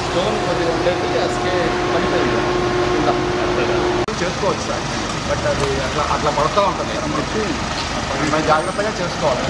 Stone కొద్దిగా ఉండేది అసలు పడిపోయింది చేసుకోవచ్చు సార్. బట్ అది అట్లా అట్లా పడుతూ ఉంటుంది కాబట్టి మనం జాగ్రత్తగా చేసుకోవాలి.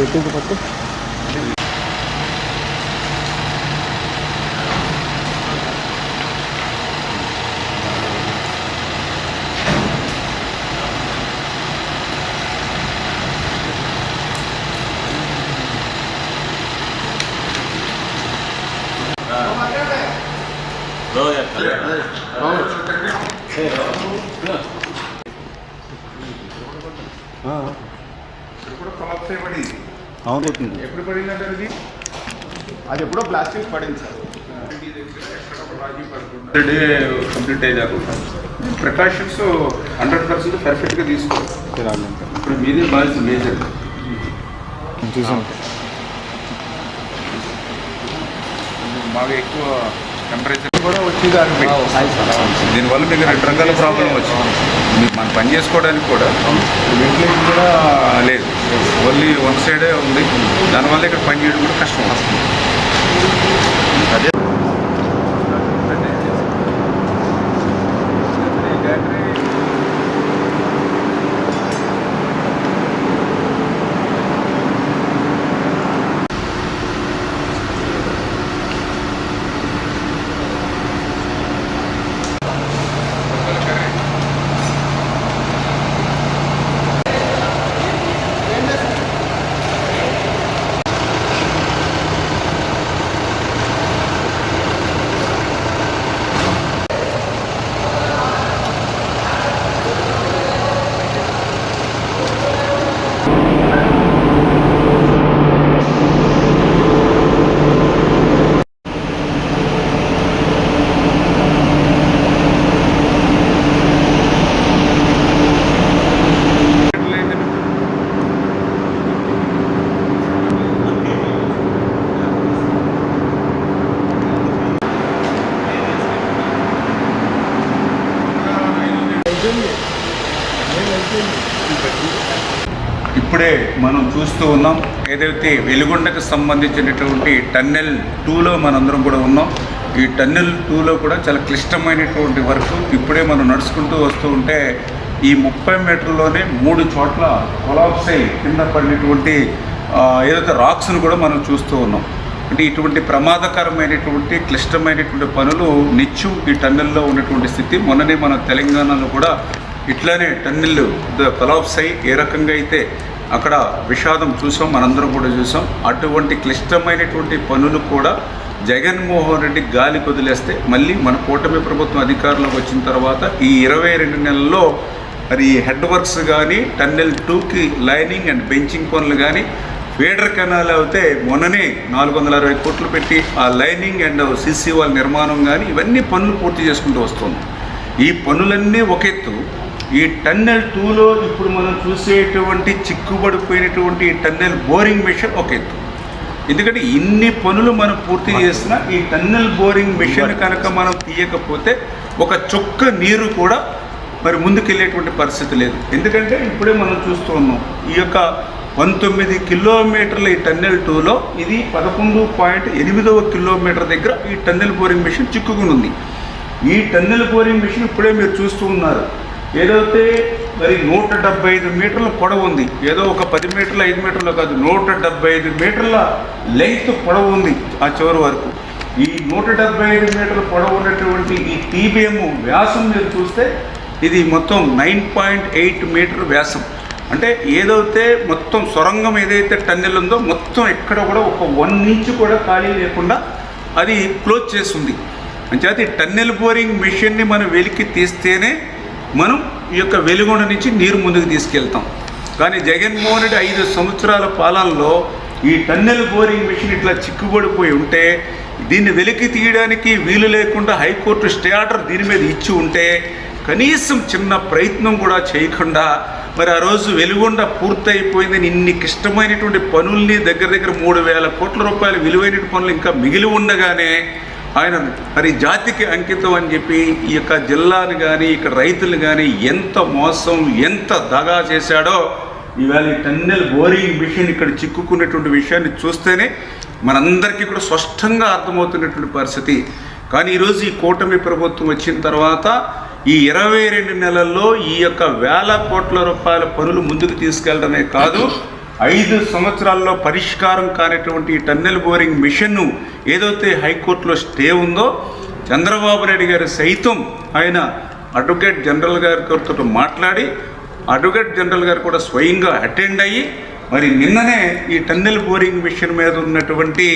అవును, ఎప్పుడు పడిందంటే అది ఎప్పుడో ప్లాస్టిక్ పడింది సార్. కంప్లీట్ అయ్యేదాకా ప్రికాషన్స్ 100% పర్ఫెక్ట్గా తీసుకోవాలి. ఇప్పుడు మీదే బాధ్యత మేజర్. బాగా ఎక్కువ టెంపరేచర్ కూడా వచ్చేదాన్ని దీనివల్ల మీకు 2 రంగాల ప్రాబ్లం వచ్చింది. మీకు మనం పని చేసుకోవడానికి కూడా వెంటిలేషన్ కూడా లేదు, ఓన్లీ వన్ సైడే ఉంది. దానివల్ల ఇక్కడ పని చేయడం కూడా కష్టం వస్తుంది. అదే ఇప్పుడే మనం చూస్తూ ఉన్నాం ఏదైతే వెలుగొండకు సంబంధించినటువంటి టన్నెల్ 2లో మనందరం కూడా ఉన్నాం. ఈ టన్నెల్ 2లో కూడా చాలా క్లిష్టమైనటువంటి వర్క్ ఇప్పుడే మనం నడుచుకుంటూ వస్తూ ఉంటే ఈ 30 మీటర్లోనే 3 చోట్ల కొలాప్స్ అయి కింద పడినటువంటి ఏదైతే రాక్స్ను కూడా మనం చూస్తూ ఉన్నాం. అంటే ఇటువంటి ప్రమాదకరమైనటువంటి క్లిష్టమైనటువంటి పనులు నిత్యం ఈ టన్నెల్లో ఉన్నటువంటి స్థితి. మొన్ననే మన తెలంగాణలో కూడా ఇట్లానే టన్నెల్ కొలాప్స్ అయ్యి ఏ రకంగా అయితే అక్కడ విషాదం చూసాం, మనందరం కూడా చూసాం. అటువంటి క్లిష్టమైనటువంటి పనులు కూడా జగన్మోహన్ రెడ్డి గాలి వదిలేస్తే మళ్ళీ మన కూటమి ప్రభుత్వం అధికారంలోకి వచ్చిన తర్వాత ఈ 22 నెలల్లో మరి హెడ్ వర్క్స్ కానీ టన్నెల్ 2కి లైనింగ్ అండ్ బెంచింగ్ పనులు కానీ ఫీడర్ కెనాల్ అయితే మొన్ననే 460 కోట్లు పెట్టి ఆ లైనింగ్ అండ్ సిసి వాల్ నిర్మాణం కానీ ఇవన్నీ పనులు పూర్తి చేసుకుంటూ వస్తుంది. ఈ పనులన్నీ ఒక ఎత్తు. ఈ టన్నెల్ 2లో ఇప్పుడు మనం చూసేటువంటి చిక్కుబడిపోయినటువంటి ఈ టన్నెల్ బోరింగ్ మెషిన్ ఒక ఎత్తు. ఎందుకంటే ఇన్ని పనులు మనం పూర్తి చేసిన ఈ టన్నెల్ బోరింగ్ మెషిన్ కనుక మనం తీయకపోతే ఒక చుక్క నీరు కూడా మరి ముందుకెళ్ళేటువంటి పరిస్థితి లేదు. ఎందుకంటే ఇప్పుడే మనం చూస్తూ ఉన్నాం ఈ యొక్క 19 కిలోమీటర్ల ఈ టన్నెల్ 2లో ఇది 11.8వ కిలోమీటర్ దగ్గర ఈ టన్నెల్ బోరింగ్ మెషిన్ చిక్కుకుని ఉంది. ఈ టన్నెల్ బోరింగ్ మెషిన్ ఇప్పుడే మీరు చూస్తూ ఉన్నారు. ఏదైతే మరి 175 మీటర్ల పొడవు ఉంది, ఏదో ఒక 10 మీటర్ల 5 మీటర్లు కాదు, 175 మీటర్ల లెంగ్త్ పొడవు ఉంది ఆ చివరి వరకు. ఈ 175 మీటర్ల పొడవు ఉన్నటువంటి ఈ టీబీఎం వ్యాసం మీరు చూస్తే ఇది మొత్తం 9.8 మీటర్ వ్యాసం. అంటే ఏదైతే మొత్తం సొరంగం ఏదైతే టన్నెల్ ఉందో మొత్తం ఎక్కడ కూడా ఒక 1 ఇంచ్ కూడా ఖాళీ లేకుండా అది క్లోజ్ చేస్తుంది. అంచేత ఈ టన్నెల్ బోరింగ్ మెషిన్ని మనం వెలికి తీస్తేనే మనం ఈ యొక్క వెలుగొండ నుంచి నీరు ముందుకు తీసుకెళ్తాం. కానీ జగన్మోహన్ రెడ్డి 5 సంవత్సరాల పాలనలో ఈ టన్నెల్ బోరింగ్ మిషన్ ఇట్లా చిక్కుబడిపోయి ఉంటే దీన్ని వెలికి తీయడానికి వీలు లేకుండా హైకోర్టు స్టే ఆర్డర్ దీని మీద ఇచ్చి ఉంటే కనీసం చిన్న ప్రయత్నం కూడా చేయకుండా మరి ఆ రోజు వెలుగొండ పూర్తయిపోయిందని ఇన్ని క్లిష్టమైనటువంటి పనుల్ని దగ్గర 3,000 కోట్ల రూపాయల విలువైన పనులు ఇంకా మిగిలి ఉండగానే ఆయన మరి జాతికి అంకితం అని చెప్పి ఈ యొక్క జిల్లాని కానీ ఇక్కడ రైతులు కానీ ఎంత మోసం ఎంత దగా చేశాడో ఈవేళ ఈ టన్నెల్ బోరింగ్ మిషన్ ఇక్కడ చిక్కుకున్నటువంటి విషయాన్ని చూస్తేనే మనందరికీ కూడా స్పష్టంగా అర్థమవుతున్నటువంటి పరిస్థితి. కానీ ఈరోజు ఈ కూటమి ప్రభుత్వం వచ్చిన తర్వాత ఈ 22 నెలల్లో ఈ యొక్క 1,000 కోట్ల రూపాయల పనులు ముందుకు తీసుకెళ్లడమే కాదు 5 సంవత్సరాల్లో పరిష్కారం కానిటువంటి ఈ టన్నెల్ బోరింగ్ మిషన్ను ఏదైతే హైకోర్టులో స్టే ఉందో చంద్రబాబు నాయుడు గారు సైతం ఆయన అడ్వకేట్ జనరల్ గారితో మాట్లాడి అడ్వకేట్ జనరల్ గారు కూడా స్వయంగా అటెండ్ అయ్యి మరి నిన్ననే ఈ టన్నెల్ బోరింగ్ మిషన్ మీద ఉన్నటువంటి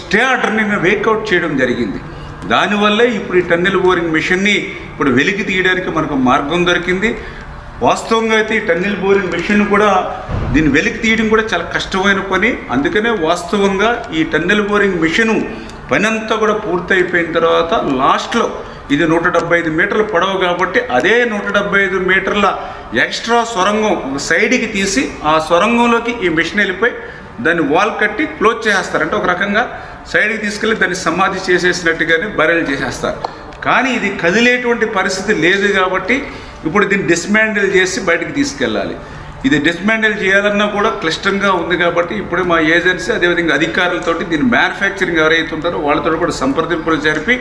స్టే ఆర్డర్ని వేకౌట్ చేయడం జరిగింది. దానివల్లే ఇప్పుడు ఈ టన్నెల్ బోరింగ్ మిషన్ని ఇప్పుడు వెలికి తీయడానికి మనకు మార్గం దొరికింది. వాస్తవంగా అయితే ఈ టన్నెల్ బోరింగ్ మిషన్ కూడా దీన్ని వెలికి తీయడం కూడా చాలా కష్టమైన పని. అందుకనే వాస్తవంగా ఈ టన్నెల్ బోరింగ్ మిషను పని అంతా కూడా పూర్తయిపోయిన తర్వాత లాస్ట్లో ఇది 175 మీటర్ల పొడవు కాబట్టి అదే 175 మీటర్ల ఎక్స్ట్రా సొరంగం సైడ్కి తీసి ఆ సొరంగంలోకి ఈ మిషన్ వెళ్ళిపోయి దాన్ని వాల్ కట్టి క్లోజ్ చేసేస్తారు. అంటే ఒక రకంగా సైడ్కి తీసుకెళ్ళి దాన్ని సమాధి చేసేసినట్టుగానే బరెల్ చేసేస్తారు. కానీ ఇది కదిలేటువంటి పరిస్థితి లేదు కాబట్టి ఇప్పుడు దీన్ని డిస్మాండిల్ చేసి బయటకు తీసుకెళ్ళాలి. ఇది డిస్మాండిల్ చేయాలన్నా కూడా క్లిష్టంగా ఉంది కాబట్టి ఇప్పుడే మా ఏజెన్సీ అదేవిధంగా అధికారులతోటి దీన్ని మ్యానుఫ్యాక్చరింగ్ ఎవరైతే ఉంటారో వాళ్ళతో కూడా సంప్రదింపులు జరిపి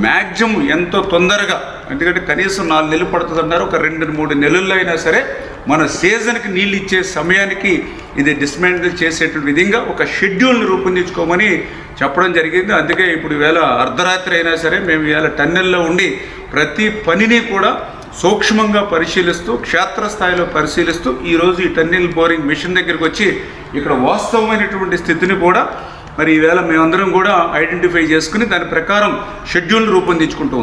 మ్యాక్సిమం ఎంతో తొందరగా, ఎందుకంటే కనీసం 4 నెలలు పడుతుంది అన్నారు, ఒక 2-3 నెలల్లో అయినా సరే మన సీజన్కి నీళ్ళు ఇచ్చే సమయానికి ఇది డిస్మాండిల్ చేసేటువంటి విధంగా ఒక షెడ్యూల్ని రూపొందించుకోమని చెప్పడం జరిగింది. అందుకే ఇప్పుడు ఈవేళ అర్ధరాత్రి అయినా సరే మేము ఈవేళ టన్నెల్లో ఉండి ప్రతి పనిని కూడా సూక్ష్మంగా పరిశీలిస్తూ క్షేత్రస్థాయిలో పరిశీలిస్తూ ఈరోజు ఈ టన్నెల్ బోరింగ్ మిషన్ దగ్గరికి వచ్చి ఇక్కడ వాస్తవమైనటువంటి స్థితిని కూడా మరి ఈవేళ మేమందరం కూడా ఐడెంటిఫై చేసుకుని దాని ప్రకారం షెడ్యూల్ రూపొందించుకుంటూ